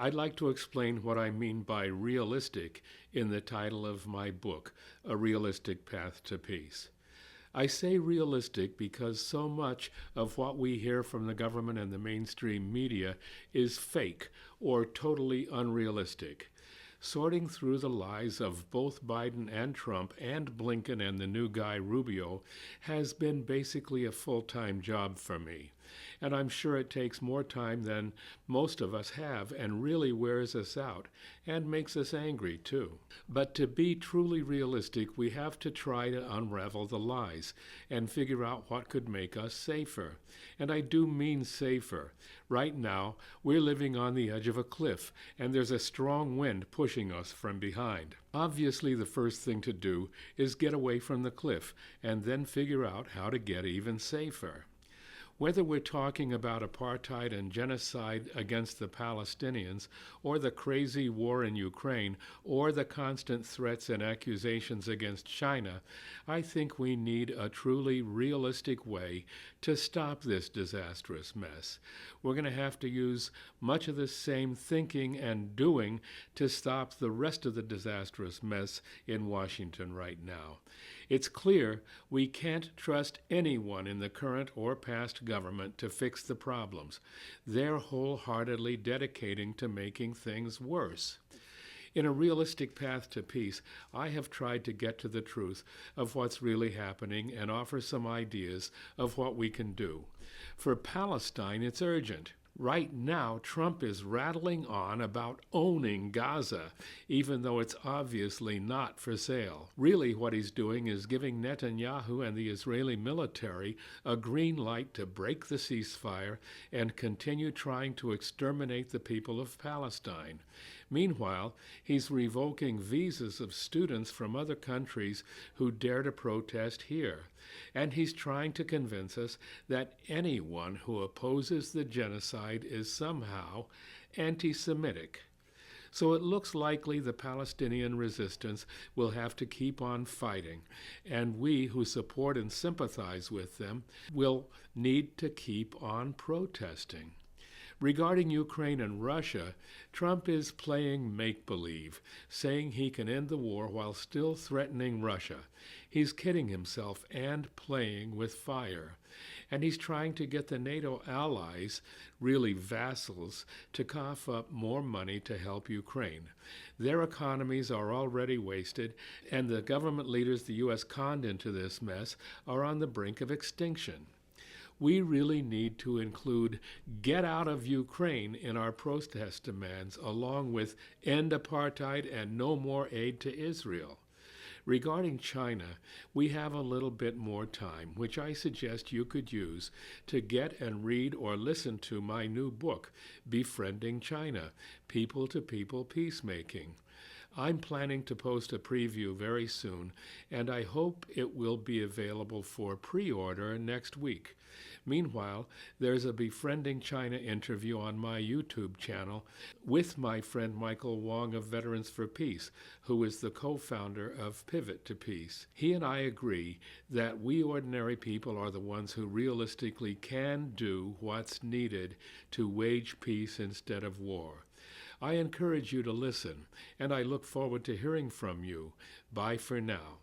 I'd like to explain what I mean by realistic in the title of my book, A Realistic Path to Peace. I say realistic because so much of what we hear from the government and the mainstream media is fake or totally unrealistic. Sorting through the lies of both Biden and Trump and Blinken and the new guy Rubio has been basically a full-time job for me. And I'm sure it takes more time than most of us have and really wears us out and makes us angry too. But to be truly realistic, we have to try to unravel the lies and figure out what could make us safer. And I do mean safer. Right now, we're living on the edge of a cliff and there's a strong wind pushing us from behind. Obviously, the first thing to do is get away from the cliff and then figure out how to get even safer. Whether we're talking about apartheid and genocide against the Palestinians, or the crazy war in Ukraine, or the constant threats and accusations against China, I think we need a truly realistic way to stop this disastrous mess. We're going to have to use much of the same thinking and doing to stop the rest of the disastrous mess in Washington right now. It's clear we can't trust anyone in the current or past government to fix the problems. They're wholeheartedly dedicating to making things worse. In A Realistic Path to Peace, I have tried to get to the truth of what's really happening and offer some ideas of what we can do. For Palestine, it's urgent. Right now, Trump is rattling on about owning Gaza, even though it's obviously not for sale. Really, what he's doing is giving Netanyahu and the Israeli military a green light to break the ceasefire and continue trying to exterminate the people of Palestine. Meanwhile, he's revoking visas of students from other countries who dare to protest here. And he's trying to convince us that anyone who opposes the genocide is somehow anti-Semitic. So it looks likely the Palestinian resistance will have to keep on fighting, and we who support and sympathize with them will need to keep on protesting. Regarding Ukraine and Russia, Trump is playing make-believe, saying he can end the war while still threatening Russia. He's kidding himself and playing with fire. And he's trying to get the NATO allies, really vassals, to cough up more money to help Ukraine. Their economies are already wasted, and the government leaders the U.S. conned into this mess are on the brink of extinction. We really need to include get out of Ukraine in our protest demands, along with end apartheid and no more aid to Israel. Regarding China, we have a little bit more time, which I suggest you could use to get and read or listen to my new book, Befriending China, People-to-People Peacemaking. I'm planning to post a preview very soon, and I hope it will be available for pre-order next week. Meanwhile, there's a Befriending China interview on my YouTube channel with my friend Michael Wong of Veterans for Peace, who is the co-founder of Pivot to Peace. He and I agree that we ordinary people are the ones who realistically can do what's needed to wage peace instead of war. I encourage you to listen, and I look forward to hearing from you. Bye for now.